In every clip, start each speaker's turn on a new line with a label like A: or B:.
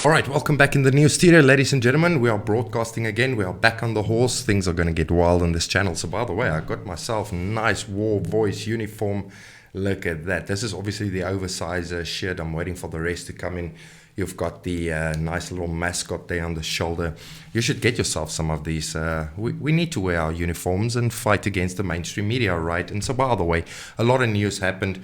A: All right, welcome back in the new studio, ladies and gentlemen. We are broadcasting again. We are back on the horse. Things are going to get wild on this channel. So, by the way, I got myself a nice war voice uniform. Look at that. This is obviously the oversized shirt. I'm waiting for the rest to come in. You've got the nice little mascot there on the shoulder. You should get yourself some of these. We need to wear our uniforms and fight against the mainstream media, right? And so, by the way, a lot of news happened.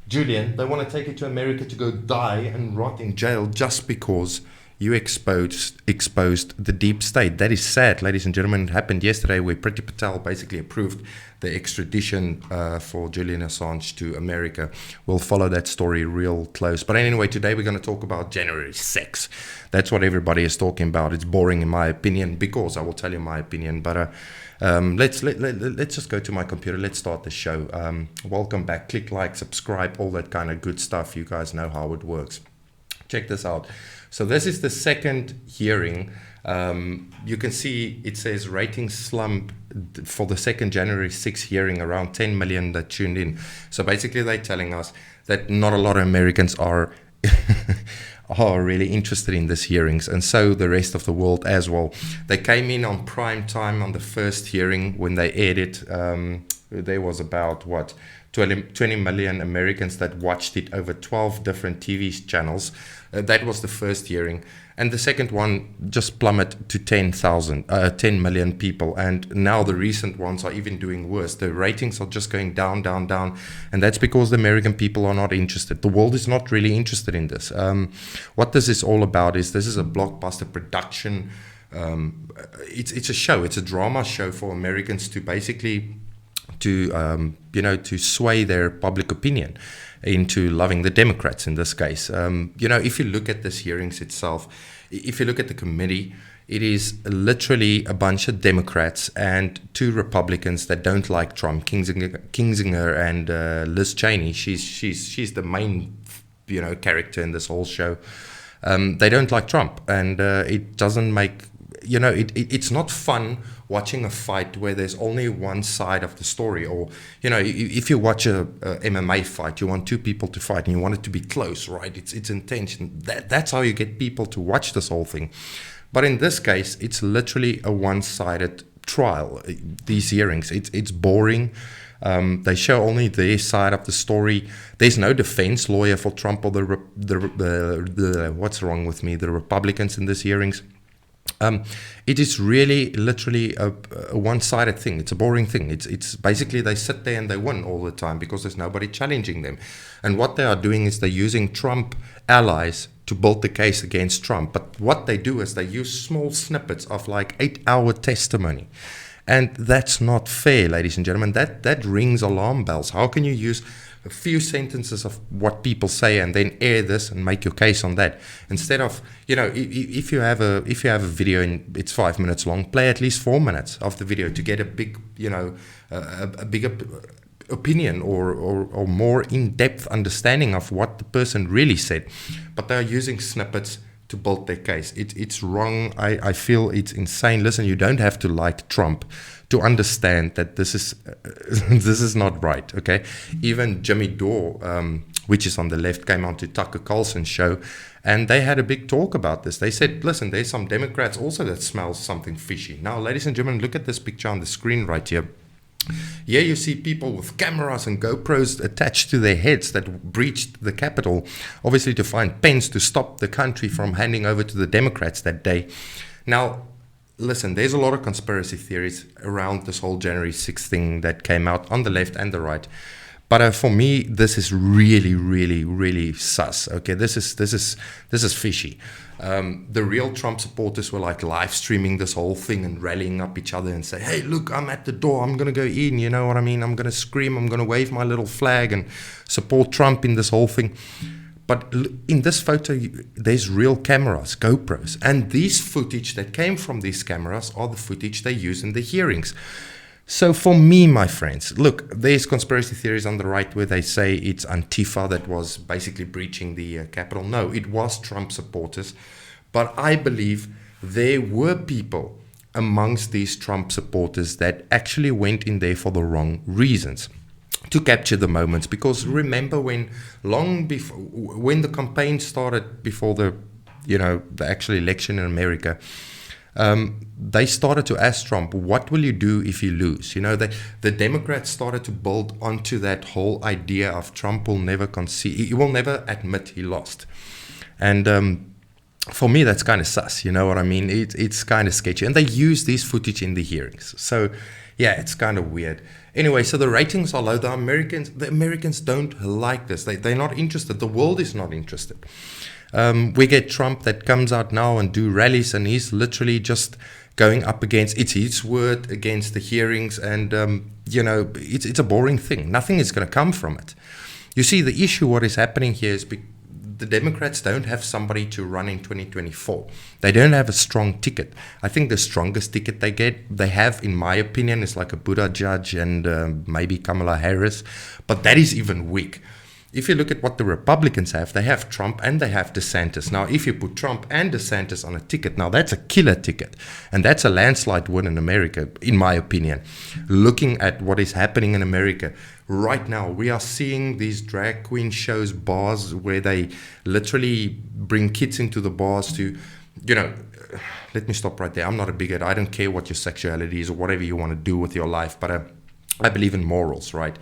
A: Julian, they want to take you to America to go die and rot in jail just because you exposed the deep state. That is sad, ladies and gentlemen. It happened yesterday where Priti Patel basically approved the extradition for Julian Assange to America. We'll follow that story real close. But anyway, today we're going to talk about January 6th. That's what everybody is talking about. It's boring in my opinion, because I will tell you my opinion. But let's just go to my computer. Let's start the show. Welcome back. Click like, subscribe, all that kind of good stuff. You guys know how it works. Check this out. So this is the second hearing. You can see it says ratings slump for the second January 6th hearing, around 10 million that tuned in. So basically they're telling us that not a lot of Americans are are really interested in these hearings, and so the rest of the world as well. They came in on prime time on the first hearing when they aired it. There was about 20 million Americans that watched it over 12 different TV channels. That was the first hearing. And the second one just plummeted to 10 million people. And now the recent ones are even doing worse. The ratings are just going down, down, down. And that's because the American people are not interested. The world is not really interested in this. What this is all about is this is a blockbuster production. It's a show. It's a drama show for Americans to basically to sway their public opinion into loving the Democrats in this case. If you look at this hearings itself, if you look at the committee, it is literally a bunch of Democrats and two Republicans that don't like Trump, Kinzinger and Liz Cheney. She's the main character in this whole show. They don't like Trump, and it doesn't make it's not fun watching a fight where there's only one side of the story. Or if you watch a MMA fight, you want two people to fight and you want it to be close, right? It's intense. That's how you get people to watch this whole thing. But in this case, it's literally a one-sided trial. These hearings, it's boring. They show only their side of the story. There's no defense lawyer for Trump or the what's wrong with me, the Republicans in these hearings. It is really literally a one-sided thing. It's a boring thing. It's basically they sit there and they win all the time because there's nobody challenging them. And what they are doing is they're using Trump allies to build the case against Trump. But what they do is they use small snippets of like 8-hour testimony. And that's not fair, ladies and gentlemen. That rings alarm bells. How can you use a few sentences of what people say and then air this and make your case on that, instead of if you have a video and it's 5 minutes long, play at least 4 minutes of the video to get a big a bigger opinion or more in-depth understanding of what the person really said. But they are using snippets to build their case. It's wrong. I feel it's insane. Listen, you don't have to like Trump to understand that this is not right, okay? Even Jimmy Dore, which is on the left, came on to Tucker Carlson's show, and they had a big talk about this. They said, listen, there's some Democrats also that smells something fishy. Now, ladies and gentlemen, look at this picture on the screen right here. Here you see people with cameras and GoPros attached to their heads that breached the Capitol, obviously to find pens to stop the country from handing over to the Democrats that day. Now, listen, there's a lot of conspiracy theories around this whole January 6th thing that came out on the left and the right. But for me, this is really, really, really sus. Okay, this is fishy. The real Trump supporters were like live streaming this whole thing and rallying up each other and say, hey, look, I'm at the door. I'm going to go in. You know what I mean? I'm going to scream. I'm going to wave my little flag and support Trump in this whole thing. But in this photo, there's real cameras, GoPros. And these footage that came from these cameras are the footage they use in the hearings. So for me, my friends, look, there's conspiracy theories on the right where they say it's Antifa that was basically breaching the Capitol. No, it was Trump supporters. But I believe there were people amongst these Trump supporters that actually went in there for the wrong reasons, to capture the moments. Because remember when the campaign started before the the actual election in America, they started to ask Trump, what will you do if you lose? The Democrats started to build onto that whole idea of Trump will never concede, he will never admit he lost. And for me, that's kind of sus, you know what I mean? It's kind of sketchy. And they use this footage in the hearings. So, yeah, it's kind of weird. Anyway, so the ratings are low. The Americans don't like this. They're not interested. The world is not interested. We get Trump that comes out now and do rallies, and he's literally just going up against, it's his word against the hearings. And, it's a boring thing. Nothing is going to come from it. You see, the issue, what is happening here is the Democrats don't have somebody to run in 2024. They don't have a strong ticket. I think the strongest ticket they have, in my opinion, is like a Buttigieg and maybe Kamala Harris. But that is even weak. If you look at what the Republicans have, they have Trump and they have DeSantis. Now, if you put Trump and DeSantis on a ticket, now that's a killer ticket. And that's a landslide win in America, in my opinion. Looking at what is happening in America right now, we are seeing these drag queen shows, bars, where they literally bring kids into the bars to, let me stop right there. I'm not a bigot. I don't care what your sexuality is or whatever you want to do with your life, but I believe in morals, right?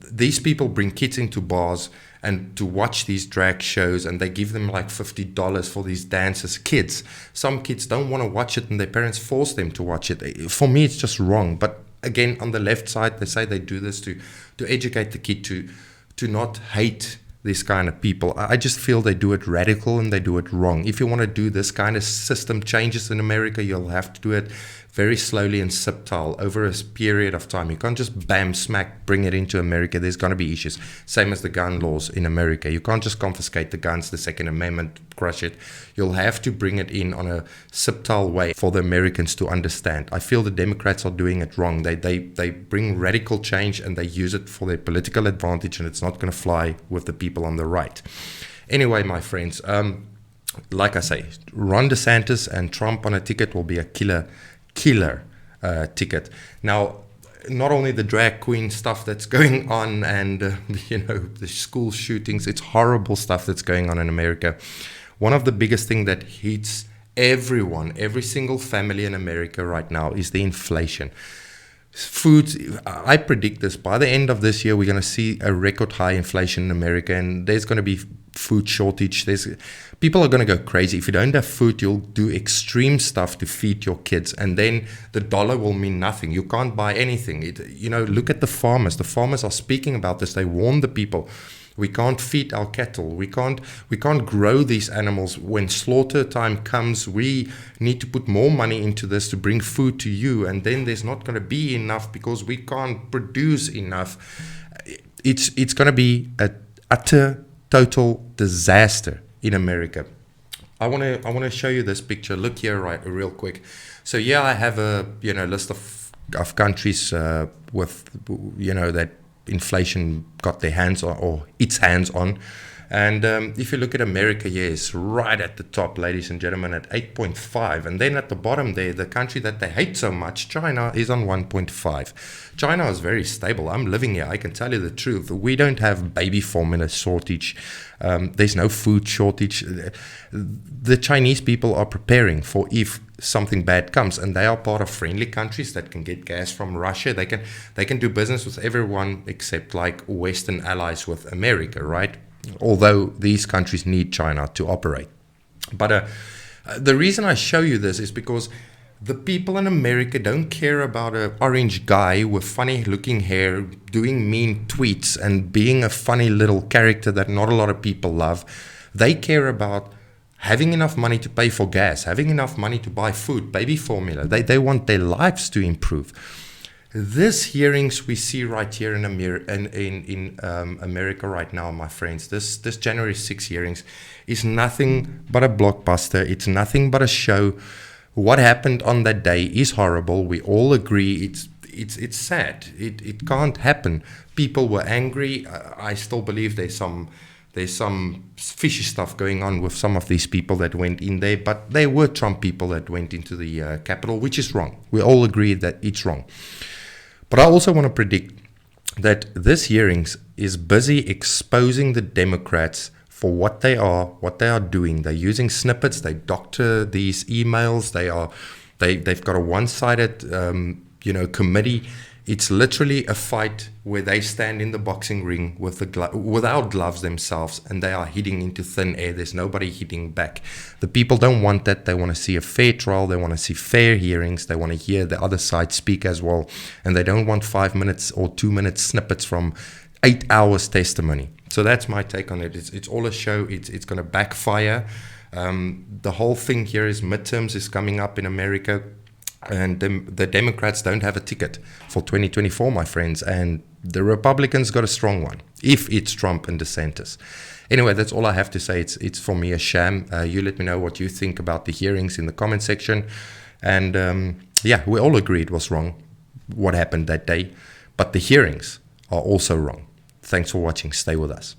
A: These people bring kids into bars and to watch these drag shows, and they give them like $50 for these dances. Kids, some kids don't want to watch it and their parents force them to watch it. For me, it's just wrong. But again, on the left side, they say they do this to educate the kid to not hate these kind of people. I just feel they do it radical and they do it wrong. If you want to do this kind of system changes in America, you'll have to do it very slowly and subtle over a period of time. You can't just bam, smack, bring it into America. There's going to be issues. Same as the gun laws in America. You can't just confiscate the guns, the Second Amendment, crush it. You'll have to bring it in on a subtle way for the Americans to understand. I feel the Democrats are doing it wrong. They bring radical change and they use it for their political advantage, and it's not going to fly with the people on the right. Anyway, my friends, like I say, Ron DeSantis and Trump on a ticket will be a killer ticket. Now, not only the drag queen stuff that's going on and the school shootings, it's horrible stuff that's going on in America. One of the biggest things that hits everyone, every single family in America right now, is the inflation. Foods, I predict this, by the end of this year, we're going to see a record high inflation in America, and there's going to be food shortage. People are going to go crazy. If you don't have food, you'll do extreme stuff to feed your kids, and then the dollar will mean nothing. You can't buy anything. Look at the farmers. The farmers are speaking about this. They warn the people. We can't feed our cattle. We can't grow these animals. When slaughter time comes, we need to put more money into this to bring food to you, and then there's not going to be enough because we can't produce enough. It's going to be an utter, total disaster in America. I want to show you this picture. Look here, right, real quick. So yeah, I have a list of countries with that inflation got their hands on, or its hands on. And if you look at America, yes, right at the top, ladies and gentlemen, at 8.5. And then at the bottom there, the country that they hate so much, China, is on 1.5. China is very stable. I'm living here. I can tell you the truth. We don't have baby formula shortage. There's no food shortage. The Chinese people are preparing for if something bad comes, and they are part of friendly countries that can get gas from Russia. They can do business with everyone except like Western allies with America, right? Although these countries need China to operate. But the reason I show you this is because the people in America don't care about an orange guy with funny looking hair doing mean tweets and being a funny little character that not a lot of people love. They care about having enough money to pay for gas, having enough money to buy food, baby formula. They want their lives to improve. This hearings we see right here in America right now, my friends, this January 6 hearings is nothing but a blockbuster. It's nothing but a show. What happened on that day is horrible. We all agree it's sad. It can't happen. People were angry. I still believe there's some fishy stuff going on with some of these people that went in there, but they were Trump people that went into the Capitol, which is wrong. We all agree that it's wrong. But I also want to predict that this hearings is busy exposing the Democrats for what they are doing. They're using snippets. They doctor these emails. They've got a one-sided committee. It's literally a fight where they stand in the boxing ring with without gloves themselves, and they are hitting into thin air. There's nobody hitting back. The people don't want that. They want to see a fair trial. They want to see fair hearings. They want to hear the other side speak as well, and they don't want 5 minutes or 2 minute snippets from 8 hours testimony. So that's my take on it. It's all a show. It's going to backfire. The whole thing here is midterms is coming up in America. And the Democrats don't have a ticket for 2024, my friends. And the Republicans got a strong one, if it's Trump and DeSantis. Anyway, that's all I have to say. It's for me a sham. You let me know what you think about the hearings in the comment section. And we all agree it was wrong, what happened that day. But the hearings are also wrong. Thanks for watching. Stay with us.